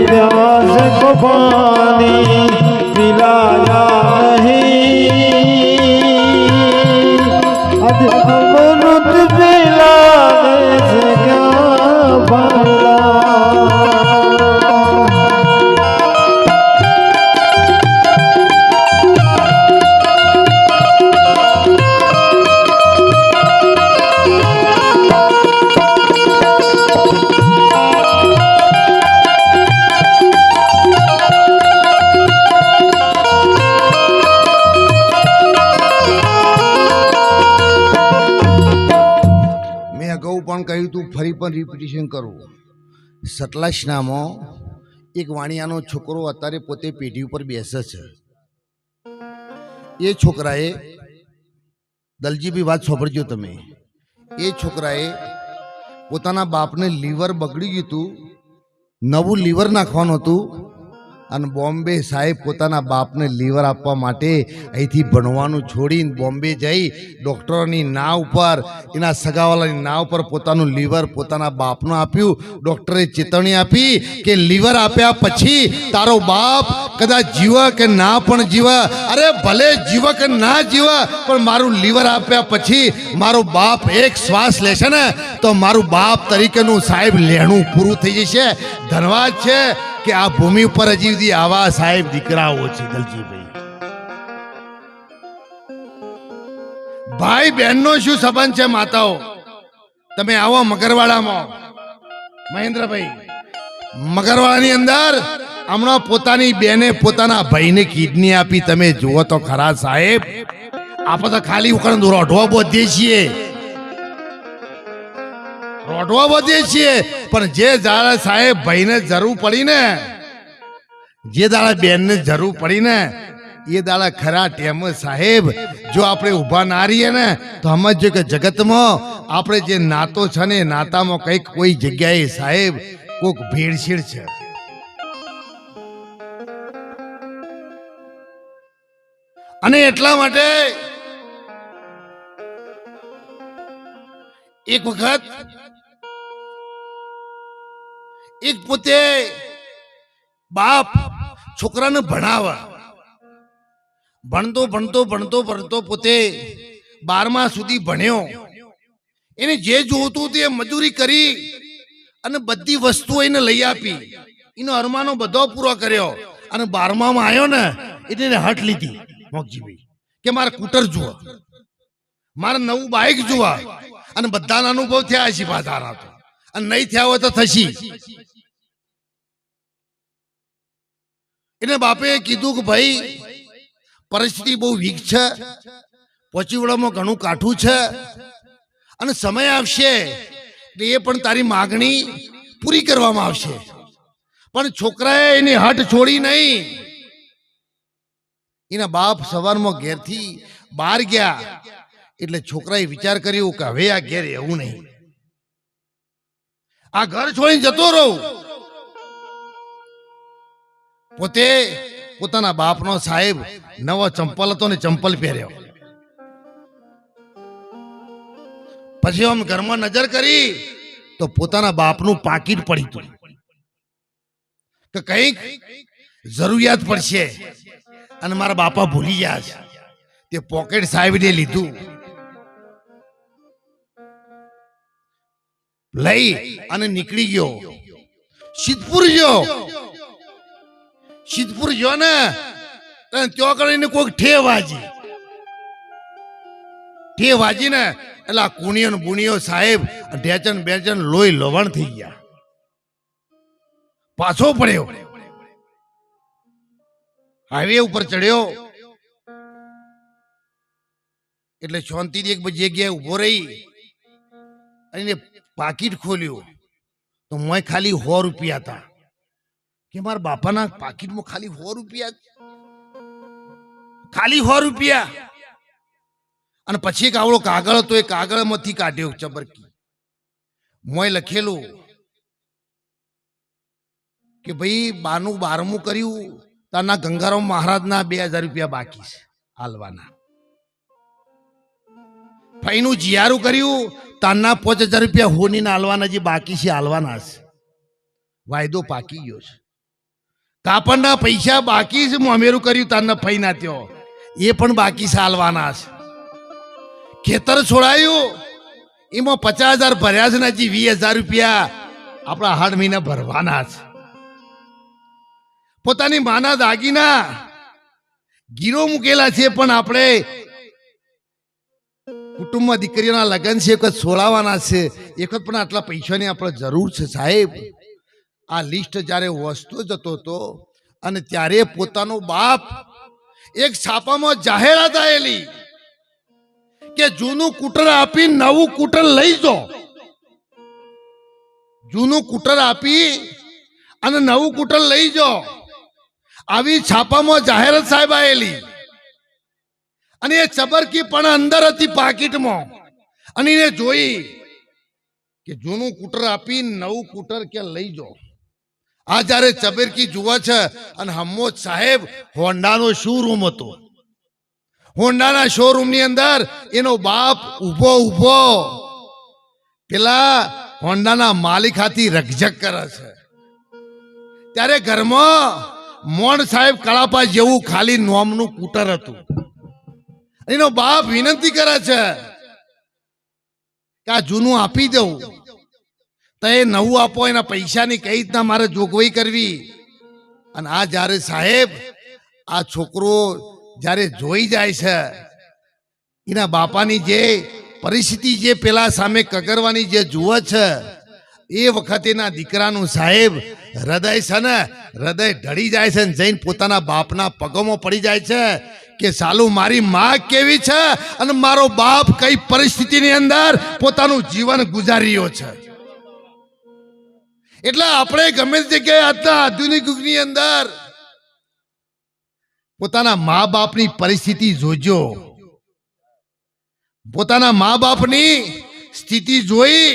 प्यास को पानी पिलाया नहीं, अज अमृत पिलाने से क्या फायदा. બોલવાનું કહ્યું તું ફરી પણ રિપીટેશન કરું. સતલાસનામાં એક વાણિયાનો છોકરો અત્યારે પોતે પેઢી ઉપર બેસે છે. એ છોકરાએ, દલજીભાઈ વાત સાંભળજો તમે, એ છોકરાએ પોતાના બાપને લીવર બગડી ગયું હતું, નવું લીવર નાખવાનું હતું અને બોમ્બે સાહેબ પોતાના બાપને લીવર આપવા માટે અહીંથી ભણવાનું છોડીને બોમ્બે જઈ ડૉક્ટરોની નાવ ઉપર, એના સગાવાલાની નાવ પર પોતાનું લીવર પોતાના બાપનું આપ્યું. ડૉક્ટરે ચેતવણી આપી કે લીવર આપ્યા પછી તારો બાપ કદાચ જીવ કે ના પણ જીવ, અરે ભલે જીવ કે ના જીવ, પણ મારું લીવર આપ્યા પછી મારો બાપ એક શ્વાસ લેશે ને તો મારું બાપ તરીકેનું સાહેબ લેણું પૂરું થઈ જશે. ધન્યવાદ છે કે આ ભૂમિ ઉપર હજી સુધી આવા સાહેબ દીકરાઓ છે. દલજીભાઈ, ભાઈ બહેનનો શું સંબંધ છે? માતાઓ તમે આવો મગરવાડામાં, મહેન્દ્રભાઈ, મગરવાડાની અંદર હમણાં પોતાની બેને પોતાના ભાઈને કિડની આપી. તમે જુઓ તો ખરા સાહેબ, આપણે તો ખાલી ઉકરણ રોઢવા બોધીએ છીએ, રોઢવા બોધીએ છીએ, પણ જે દાડા સાહેબ ભાઈને જરૂર પડી ને, જે દાડા બેનને જરૂર પડી ને, એ દાડા ખરા ટેમ સાહેબ જો આપણે ઊભા ના રહીએ ને તો સમજો કે જગતમાં આપણે જે નાતો છે ને નાતામાં કંઈક કોઈ જગ્યાએ સાહેબ કોઈક ભેળસેળ છે. અને એટલા માટે એક વખત એક પોતે બાપ છોકરાને ભણાવે, ભણતો ભણતો ભણતો ભણતો પોતે 12મા સુધી ભણ્યો. એને જે જોતું તે મજૂરી કરી અને બધી વસ્તુઓ એને લઈ આપી, એનો અરમાનો બધો પૂરો કર્યો. અને 12મામાં આવ્યો ને એટલે એને હટ લીધી મોગજીભાઈ કે મારે કૂટર જુઓ, મારે નવું બાઇક જુઓ. અને બધાના અનુભવ થયા છે પાછા તો, અને નહીં થયા હોય તો થશી. એને બાપે કીધું કે ભાઈ પરિસ્થિતિ બહુ વીક છે, પોચીવડામાં ઘણું કાઠું છે, અને સમય આવશે એટલે એ પણ તારી માગણી પૂરી કરવામાં આવશે. પણ છોકરાએ એની હટ છોડી નહીં. એના બાપ સવારમાં ઘેરથી બહાર ગયા એટલે છોકરાએ વિચાર કર્યો કે હવે આ ઘેર એવું નહીં, આ ઘર છોડીને જતો રહું. પોતે પોતાના બાપનો સાહેબ નવો ચંપલ હતો ને ચંપલ પહેર્યો. પછી આમ ઘરમાં નજર કરી તો પોતાના બાપનું પાકીટ પડ્યું કે કંઈક જરૂરિયાત પડશે અને મારા બાપા ભૂલી ગયા છે. તે પોકેટ સાહેબને લીધું, લઈ અને નીકળી ગયો. સિદ્ધપુર ગયો. સિદ્ધપુર ગયો ને ત્યાં કરીને કોઈક ઠે વાજી ને એટલે આ કુણીઓ બુણીઓ સાહેબ ઢેચન બેચન લોહી લોવણ થઈ ગયા. પાછો પડ્યો, હાઈવે ઉપર ચડ્યો એટલે શાંતિથી એક જગ્યાએ ઉભો રહી અને પાકીટ ખોલ્યું તો મોય ખાલી 100 રૂપિયા હતા. કે મારા બાપાના પાકીટમાં ખાલી 100 રૂપિયા, ખાલી 100 રૂપિયા. અને પછી એક આવડો કાગળ હતો, એ કાગળમાંથી કાઢ્યો ચબરકી, મોય લખેલું કે ભાઈ 12મું કર્યું તારના ગંગારામ મહારાજના 2000 રૂપિયા બાકી છે હાલવાના. ફઈનું જીયારું કર્યું તારના 5000 રૂપિયા હોનીના હાલવાના જે બાકી છે હાલવાના છે. વાયદો પાકી ગયો છે. કાપડના પૈસા બાકી છે, મોમેરું કર્યું તારના ફઈના ત્યો એ પણ બાકી છે હાલવાના છે. ખેતર છોડાયું એમાં 50000 ભર્યા છે ને હજી 20000 રૂપિયા આપણા 8 મહિના ભરવાના છે. પોતાની માના દાગીના ગીરો મૂકેલા છે, પણ આપણે કુટુંબમાં દીકરીઓના લગ્ન છે, એક વખત છોડાવવાના છે, એક વખત પણ આટલા પૈસાની આપણે જરૂર છે સાહેબ. આ લિસ્ટ જ્યારે વસ્તુ જતો હતો અને ત્યારે પોતાનો બાપ એક છાપામાં જાહેરાત આવેલી કે જૂનું કૂટર આપી નવું કૂટર લઈ જાઓ. જૂનું કૂટર આપી અને નવું કૂટર લઈ જો. આવી છાપામાં જાહેરાત સાહેબ આવેલી અને એ ચબરકી પણ અંદર હતી પાકીટમાં અને એને જોઈ કે જૂનું કૂટર આપી નવું કૂટર કે લઈ જો. આ જ્યારે ચબરકી જુએ છે અને હમોજ સાહેબ હોન્ડાનો શોરૂમ હતો. હોન્ડાના શોરૂમની અંદર એનો બાપ ઊભો પેલા હોન્ડાના માલિક હાથી રકઝક કરે છે. ત્યારે ઘરમાં મોણ સાહેબ કળાપા જેવું ખાલી નોમનું કૂટર હતું. એનો બાપ વિનંતી કરે છે કે આ જૂનું આપી દઉં તો એ નવું આપો, એના પૈસાની કઈ રીતના મારે જોગવાઈ કરવી. અને આ જ્યારે સાહેબ આ છોકરો જ્યારે જોઈ જાય છે એના બાપાની જે પરિસ્થિતિ જે પેલા સામે કગરવાની જે જુએ છે એ વખતે એના દીકરાનું સાહેબ હૃદય છે ને હૃદય ઢળી જાય છે ને જઈને પોતાના બાપના પગોમાં પડી જાય છે કે સાલું મારી માં કેવી છે અને મારો બાપ કઈ પરિસ્થિતિની અંદર પોતાનું જીવન ગુજારી રહ્યો છે. એટલે આપણે ગમે તે જગ્યાએ આજના આધુનિક યુગની અંદર પોતાના મા બાપની પરિસ્થિતિ જોજો. પોતાના મા બાપની સ્થિતિ જોઈ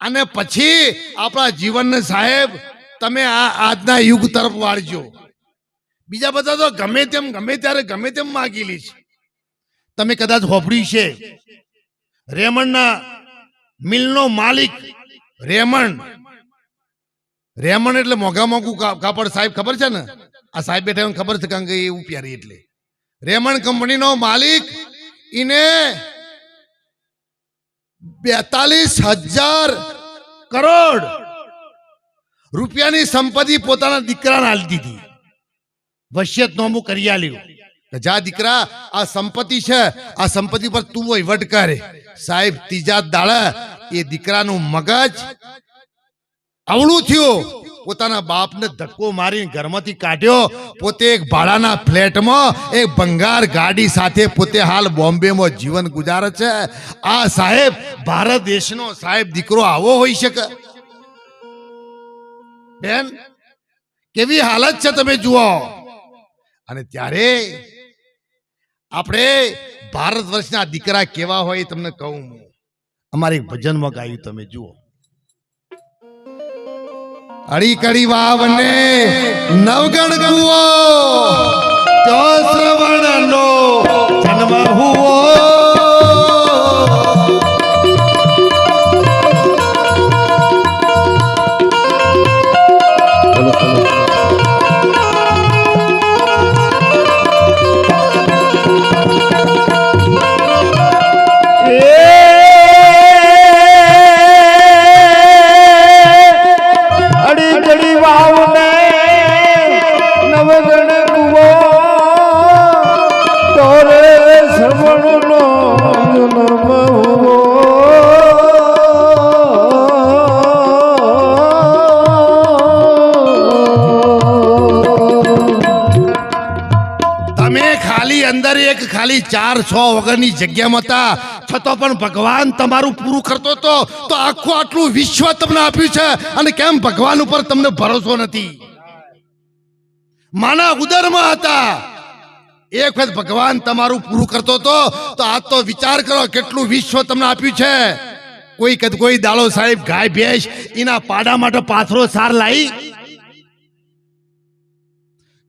અને પછી આપણા જીવનને સાહેબ તમે આ આજના યુગ તરફ વાળજો. બીજા બધા તો ગમે તેમ ગમે ત્યારે ગમે તેમ માગેલી છે. તમે કદાચ હોભળ્યું છે રેમંડના મિલનો માલિક રેમંડ એટલે મોંઘા મોંઘું કાપડ સાહેબ ખબર છે ને? આ સાહેબ બેઠા ખબર છે કારણ કે એવું પ્યારી. એટલે રેમંડ કંપનીનો માલિક એને 42,000 કરોડ રૂપિયાની સંપત્તિ પોતાના દીકરાને આલી દીધી. વસિયત નોમું કરી આલ્યું કે જા દીકરા આ સંપત્તિ છે, આ સંપત્તિ પર તું વહીવટ કરે. સાહેબ ત્રીજા દાડા એ દીકરાનું મગજ અવળું થયું. પોતાના બાપને ધક્કો મારીને ઘરમાંથી કાઢ્યો. પોતે એક ભાડાના ફ્લેટમાં એક ભંગાર ગાડી સાથે પોતે હાલ બોમ્બેમાં જીવન ગુજારે છે. આ સાહેબ ભારત દેશનો સાહેબ દીકરો આવો હોઈ શકે? બેન કેવી હાલત છે તમે જુઓ. અને ત્યારે આપણે ભારત વર્ષના દીકરા કેવા હોય તમને કહું. અમારી ભજનમાં ગાયું તમે જુઓ. અડી કડી વાવને નવગણ ગુઓ તો શ્રવણનો જન્મ હુઓ. અંદર એક ખાલી 4-6 વગરની જગ્યામાં હતા છતાં પણ ભગવાન તમારું પૂરું કરતો હતો. તો આખું આટલું વિશ્વ તમને આપ્યું છે અને કેમ ભગવાન ઉપર તમને ભરોસો નથી? માના ઉદરમાં હતા, એક વખત ભગવાન તમારું પૂરું કરતો હતો તો આ તો વિચાર કરો કેટલું વિશ્વ તમને આપ્યું છે. કોઈ દાડો સાહેબ ગાય ભેંસ એના પાડા માટે પાથરો સાર લાવી?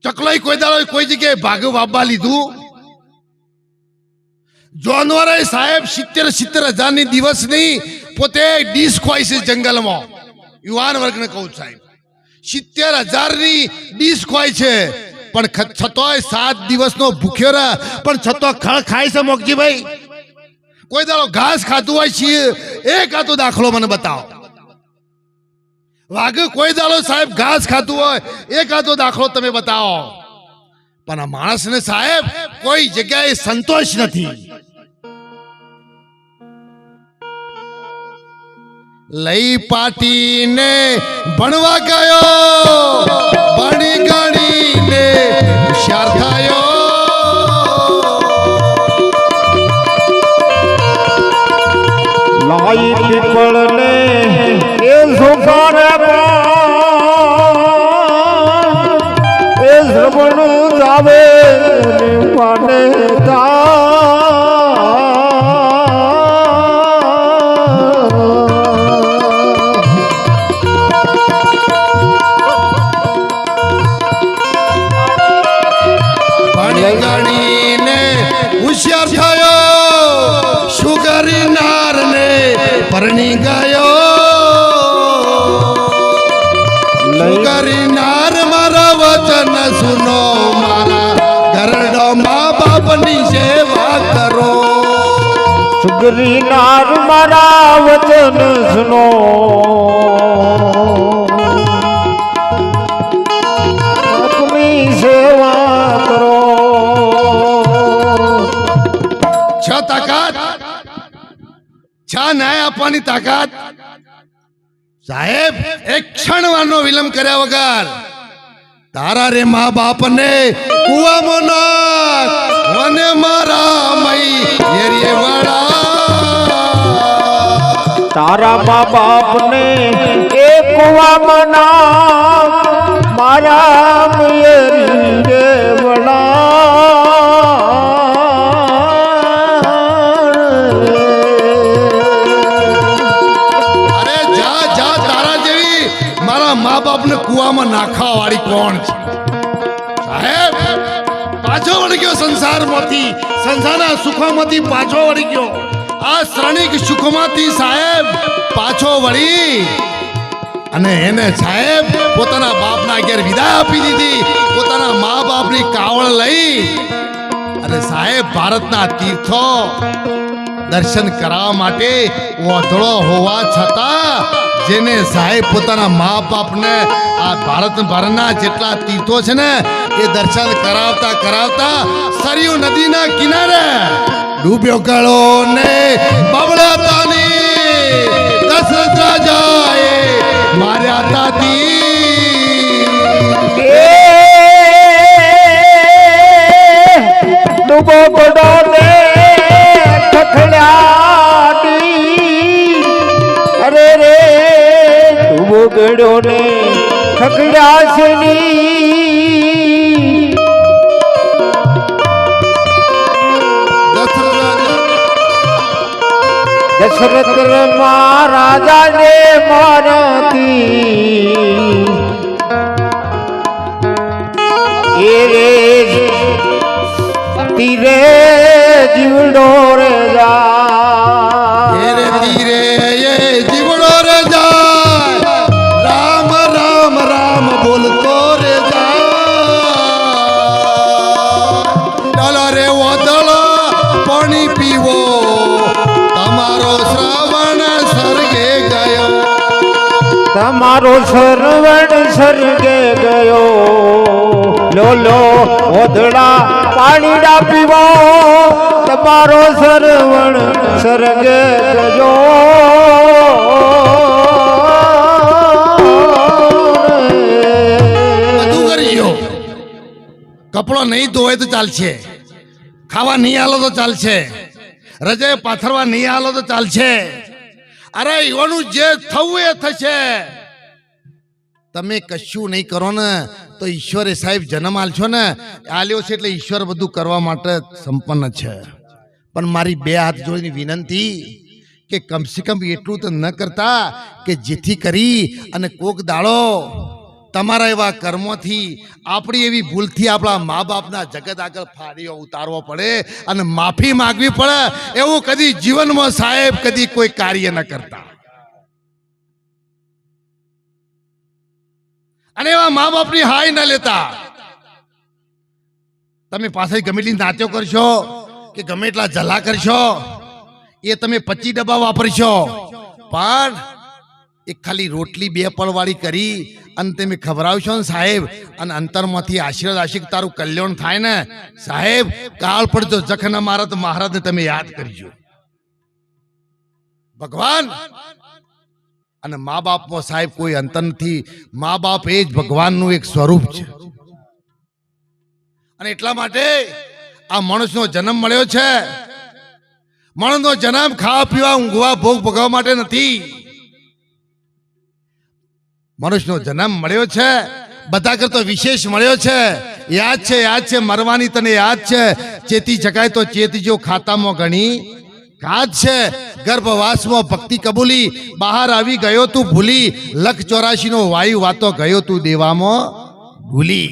ચકલાઈ કોઈ દાડો કોઈ જગ્યાએ ભાગ વાપવા લીધું? જાનવરે સાહેબ 70,000 દિવસની પોતે ડીશ ખોય છે જંગલમાં. યુવાન વર્ગને કહું સાહેબ 70,000ની ડીશ ખોય છે પણ છતોય 7 દિવસનો ભૂખ્યો રહે પણ છતો ખળ ખાય છે. મોકજીભાઈ કોઈ દાડો ઘાસ ખાતું હોય છે એક આતો દાખલો મને બતાવો. વાઘ કોઈ દાડો સાહેબ ઘાસ ખાતું હોય એક આતો દાખલો તમે બતાવો. પણ આ માણસને સાહેબ કોઈ જગ્યાએ સંતોષ નથી. લઈ પાટીને ભણવા ગયો, ભણી ગણીને હોશિયાર થયો. લાઈ પીપળને એ પરણી ગયો કરી નાર મારા વચન સુનો મારા ઘરડો મા બાપની સેવા કરો સુગરી નાર મારા વચન સુનો આપની સેવા કરો છ તાકાત છ ન્યાય આપવાની તાકાત સાહેબ એક ક્ષણ વારનો વિલંબ કર્યા વગર તારા રે મા બાપને કુવામાં નાખ વને મારા મઈ હેરીએ વડા તારા મા બાપને એ કુવામાં નાખ મારા મયરી અરે જા જા તારા જેવી મારા મા બાપને કુવામાં નાખવા વાળી કોણ છે સાહેબ પાછો વળી ગયો સંસારમાંથી સંસારના સુખોમાંથી પાછો વળી ગયો આ શ્રણિક સુખોમાંથી સાહેબ પાછો વળી અને એને સાહેબ પોતાના બાપના ઘેર વિદાય આપી દીધી પોતાના મા બાપની કાવળ લઈ અને સાહેબ ભારતના તીર્થો દર્શન કરવા માટે ઓધળો હોવા છતાં જેને સાહેબ પોતાના મા બાપને આ ભારતભરના જેટલા તીર્થો છે ને એ દર્શન કરાવતા કરાવતા સરયુ નદીના કિનારે ડૂબ્યો ગળો ને બબડા તાની દશરથ રાજાએ માર્યા તાતી ડૂબો ગડો ને ખખડાટી અરે રે ડૂબો ગડો ને ખખડાશની દશરથ મહારાજા ને મારતી એ રે તીરે જીવડો રે તીરે તીરે એ જીવડો રે જાય રામ રામ રામ બોલતો રે જાય ચાલો રે ઓદળો પાણી પીવો તમારો શ્રાવણ સ્વર્ગે ગયો તમારો શ્રવણ સ્વર્ગે ગયો લોલો ઓધડા પાણીડા પીવો તમારો શ્રવણ સ્વર્ગે ગયો બધું કરી ગયો કપડો નહીં ધોવાય તો ચાલશે ખાવા નહીં આલો તો ચાલશે રજાએ પાથરવા નહીં આલો તો ચાલશે અરે એવાનું જે થવું એ થશે તમે કશું નહીં કરો ને તો ઈશ્વરે સાહેબ જન્મ આલશો ને આલ્યો છે એટલે ઈશ્વર બધું કરવા માટે સંપન્ન છે પણ મારી બે હાથ જોડીની વિનંતી કે કમસે કમ એટલું તો ન કરતા કે જેથી કરી અને કોક દાડો તમારા એવા કર્મોથી આપણી એવી ભૂલથી આપણા મા બાપના જગત આગળ ફાડીઓ ઉતારવો પડે અને માફી માંગવી પડે એવું કદી જીવનમાં સાહેબ કદી કોઈ કાર્ય ન કરતા અને એવા મા બાપની હાય ન લેતા તમે પાસે ગમે એટલી નાત્યો કરશો કે ગમે એટલા જલા કરશો એ તમે 25 ડબ્બા વાપરશો પણ એક ખાલી રોટલી 2 પળવાળી કરી અને તમે ખવડાવશો ને સાહેબ અને અંતરમાંથી આશીર્વાદ આશિક તારું કલ્યાણ થાય ને સાહેબ કાળ પડજો જખ ન મારા તો મહારાજને તમે યાદ કરજો ભગવાન અને મા બાપમાં સાહેબ કોઈ અંતર નથી મા બાપ એ જ ભગવાનનું એક સ્વરૂપ છે અને એટલા માટે આ માણસનો જન્મ મળ્યો છે માણસનો જન્મ ખાવા પીવા ઊંઘવા ભોગ ભોગવવા માટે નથી મનુષ્યનો જન્મ મળ્યો છે બધા કરતો વિશેષ મળ્યો છે યાદ છે મરવાની તને યાદ છે ચેતી જગાય તો ચેતીજો ખાતામાં ગણી કાજ છે ગર્ભવાસમાં ભક્તિ કબૂલી બહાર આવી ગયો તું ભૂલી 184 નો વાયુ વાતો ગયો તું દેવામાં ભૂલી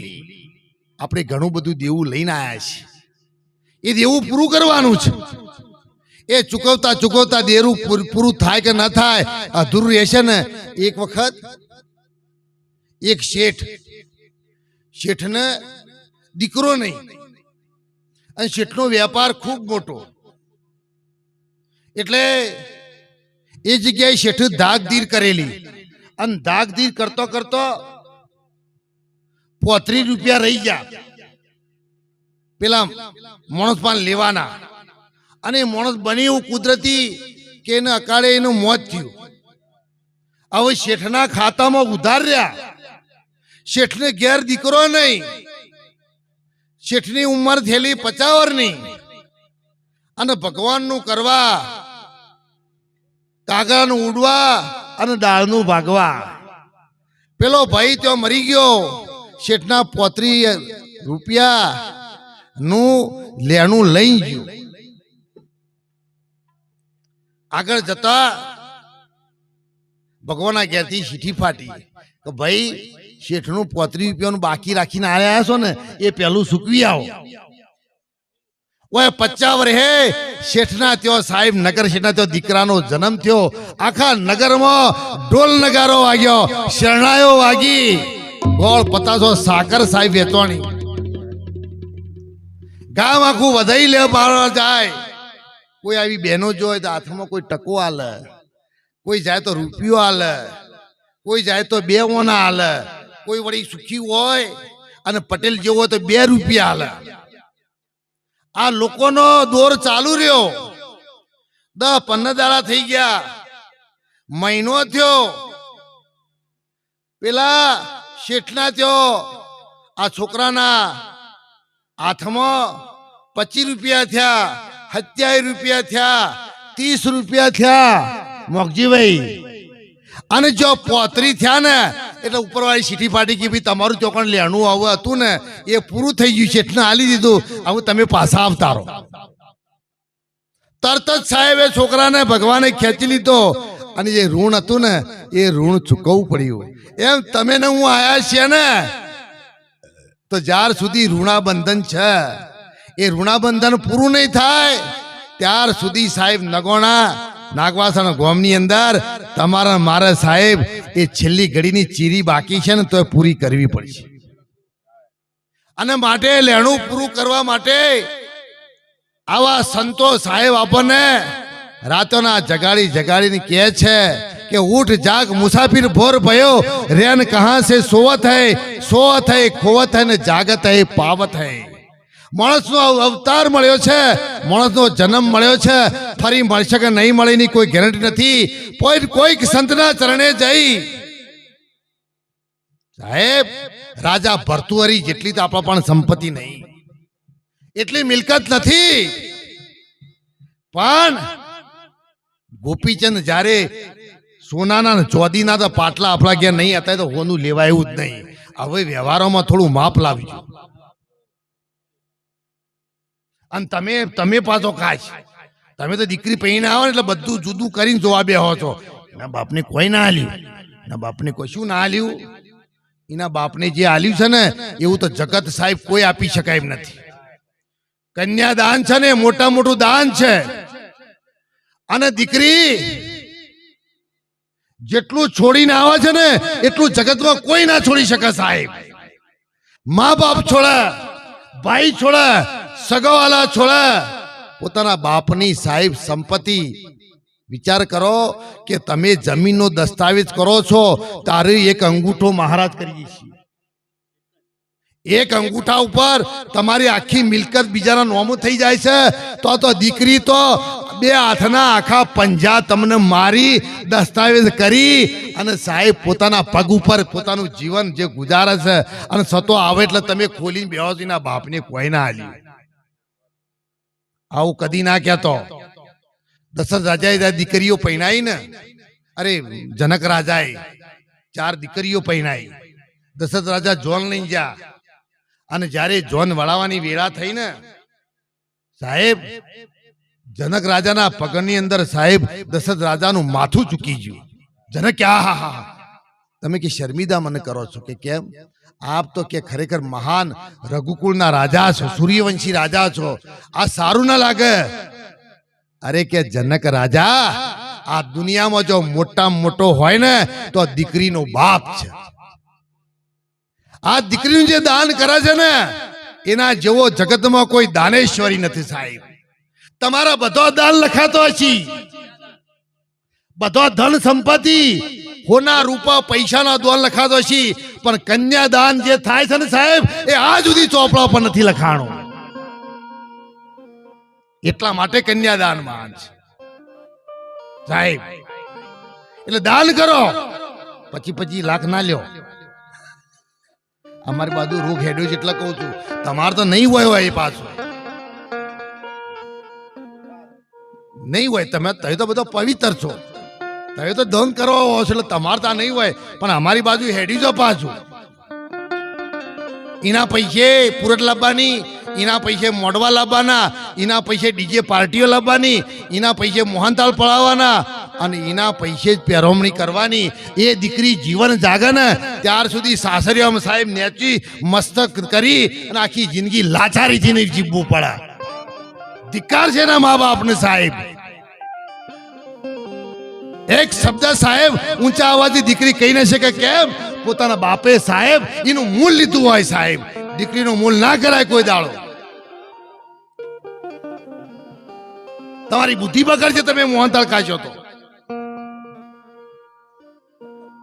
આપણે ઘણું બધું દેવું લઈને આવ્યા છીએ એ દેવું પૂરું કરવાનું છે એ ચૂકવતા ચૂકવતા દેરું પૂરું થાય કે ન થાય અધૂરું રહેશે ને. એક વખત એક શેઠને દીકરો નહીં અને શેઠનો વેપાર ખૂબ મોટો, એટલે એ જગ્યાએ શેઠે ધાકધીર કરેલી અને ધાકધીર કરતો કરતો 35 રૂપિયા રહી ગયા પેલા માણસ પાન લેવાના, અને માણસ બની એવું કુદરતી કે એને અકાળે એનું મોત થયું. હવે શેઠના ખાતામાં ઉધાર રહ્યા. શેઠને ઘેર દીકરો નહીં, શેઠની ઉંમર થયેલી 50 વર્ષની, અને ભગવાનનું કરવા, કાગળનું ઉડવા અને દાળનું ભાગવા. પેલો ભાઈ ત્યાં મરી ગયો. શેઠના 35 રૂપિયા નું લેણું લઈ ગયું. આગળ જતા ભગવાનના ઘેરથી ચીઠી ફાટી કે ભાઈ શેઠનું 35 રૂપિયાનું બાકી રાખીને આવ્યા છો ને એ પેલું સૂકવી આવો. ઓય 50 વર્ષે શેઠના ત્યાં સાહેબ નગર શેઠના ત્યાં દીકરાનો જન્મ થયો. આખા નગરમાં ઢોલ નગારો વાગ્યો, શરણાયો વાગી, ગોળ પતાસો સાકર સાહેબ વેચવાની. ગામ આખું વધાઈ લે બાળવા જાય. કોઈ આવી બહેનો જોય તો હાથમાં કોઈ ટકો આલે, કોઈ જાય તો રૂપિયો આલે, કોઈ જાય તો 2 ઓના આલે, કોઈ વળી સુખી હોય અને પટેલ જેવો હોય તો 2 રૂપિયા આલે. આ લોકોનો દોર ચાલુ રહ્યો. 10-15 દાડા થઈ ગયા, મહિનો થયો. પેલા શેઠના થયો આ છોકરાના હાથમાં 25 રૂપિયા થયા, 27 રૂપિયા થયા, 30 રૂપિયા થયા મોગજીભાઈ. અને જો 35 થયા ને એટલે ઉપરવાળી સીટી ફાટી કે ભાઈ તમારું ચોકણ લેણું આવું હતું ને એ પૂરું થઈ ગયું, શેઠને આલી દીધું, હવે તમે પાછા આવતા રહો. તરત જ સાહેબે છોકરાને ભગવાને ખેંચી લીધો અને જે ઋણ હતું ને એ ઋણ ચૂકવવું પડ્યું. એમ તમે ને હું આયા છીએ ને તો જ્યાર સુધી ઋણાબંધન છે એ ઋણાબંધન પૂરું નહીં થાય ત્યાર સુધી સાહેબ નગોણા નાગવાસણ ગોમની અંદર તમારા મારા સાહેબ એ છેલ્લી ઘડીની ચીરી બાકી છે ને તો એ પૂરી કરવી પડશે. અને માટે લેણું પૂરું કરવા માટે આવા સંતો સાહેબ આપણને રાતોના જગાડીને કહે છે કે ઉઠ જાગ મુસાફિર ભોર ભયો, રેન કહા સે સોવત હૈ ખોવત હૈ ને જાગત હૈ પાવત હૈ. માણસનો અવતાર મળ્યો છે, માણસનો જન્મ મળ્યો છે, ફરી મળશે કે નહીં મળે એની કોઈ ગેરંટી નથી. કોઈક સંતના ચરણે જઈ સાહેબ રાજા ભર્તુહરી જેટલી તો આપણા પણ સંપત્તિ નહીં, એટલી મિલકત નથી. પણ ગોપીચંદ જ્યારે સોનાના ચોદીના તો પાટલા આપણા ઘેર નહીં હતા તો હોનું લેવાય એવું જ નહીં. હવે વ્યવહારોમાં થોડું માપ લાવજો. અને તમે પાછો કાચ તમે તો દીકરી પૈને આવો ને એટલે બધું જુદું કરીને જોવા બેહો છો. એના બાપને કોઈ ના આલ્યું, એના બાપને કશું ના આલ્યું. એના બાપને જે આલ્યું છે ને એવું તો જગત સાહેબ કોઈ આપી શકાય એમ નથી. કન્યાદાન છે ને મોટું દાન છે. અને દીકરી જેટલું છોડીને આવે છે ને એટલું જગતમાં કોઈ ના છોડી શકે સાહેબ. મા બાપ છોડે, ભાઈ છોડે, સગાવાલા છોડે, પોતાના બાપની સાહેબ સંપત્તિ. વિચાર કરો કે તમે જમીનનો દસ્તાવેજ કરો છો તારે એક અંગૂઠો મહારાજ કરીએ છીએ. એક અંગૂઠા ઉપર તમારી આખી મિલકત બીજાના નોમું થઈ જાય છે. તો દીકરી તો 2 હાથના આખા પંજા તમને મારી દસ્તાવેજ કરી અને સાહેબ પોતાના પગ ઉપર પોતાનું જીવન જે ગુજારે છે અને સતો આવે એટલે તમે ખોલીને બેહો છો. એના બાપને કોઈ ના આલ્યું. આવું કદી ના કહેતો. દશરથ રાજાએ દીકરીઓ પહેણાઈ ને, અરે જનક રાજાએ 4 દીકરીઓ પહેણાઈ. દશરથ રાજા જોન લઈ ગયા અને જ્યારે જોન વળાવવાની વેળા થઈ ને સાહેબ જનક રાજાના પગની અંદર સાહેબ દશરથ રાજાનું માથું ચૂકી ગયું. જનક કે હા તમે કે શર્મિદા મને કરો છો કે કેમ? આપ તો કે ખરેખર મહાન રઘુકુળના રાજા છો, સૂર્યવંશી રાજા છો, આ સારું ના લાગે. અરે કે જનક રાજા આ દુનિયામાં જો મોટામાં મોટો હોય ને તો દીકરીનો બાપ છે. આ દીકરીનું જે દાન કરે છે ને એના જેવો જગતમાં કોઈ દાનેશ્વરી નથી સાહેબ. તમારા બધો દાન લખાતો હશે, બધો ધન સંપત્તિ હોના રૂપા પૈસાનો દાન લખાતો હશે, પણ કન્યાદાન જે થાય છે ને સાહેબ એ આજ સુધી ચોપડા પર નથી લખાણો. એટલા માટે કન્યાદાન મહાન છે સાહેબ. એટલે દાન કરો, 25 લાખ ના લ્યો. અમારી બાજુ રોગ હેડ્યો છે એટલે કહું છું, તમારે તો નહીં હોય એ પાછું નહીં હોય. તમે તો બધો પવિત્ર છો, તમે તો દંગ કરવા હો છો એટલે તમારે તો નહીં હોય, પણ અમારી બાજુ હેડી જો પાછું. એના પૈસે પૂરત લાવવાની, એના પૈસે મોડવા લાવવાના, એના પૈસે ડીજે પાર્ટીઓ લાવવાની, એના પૈસે મોહનતાળ પડાવવાના અને એના પૈસે જ પહેરવણી કરવાની. એ દીકરી જીવન જાગે ને ત્યાર સુધી સાસરિયામાં સાહેબ નેચી મસ્તક કરી અને આખી જિંદગી લાચારીથી જીવવું પડે. ધિક્કાર છે ને મા બાપને સાહેબ. એક શબ્દ સાહેબ ઊંચા અવાજથી દીકરી કહી ન શકે. કેમ? પોતાના બાપે સાહેબ એનું મૂળ લીધું હોય સાહેબ. દીકરીનું મૂળ ના કરાય કોઈ દાડો. તમારી બુદ્ધિ બગડશે તમે મોહનતાળ કાઢ્યો તો.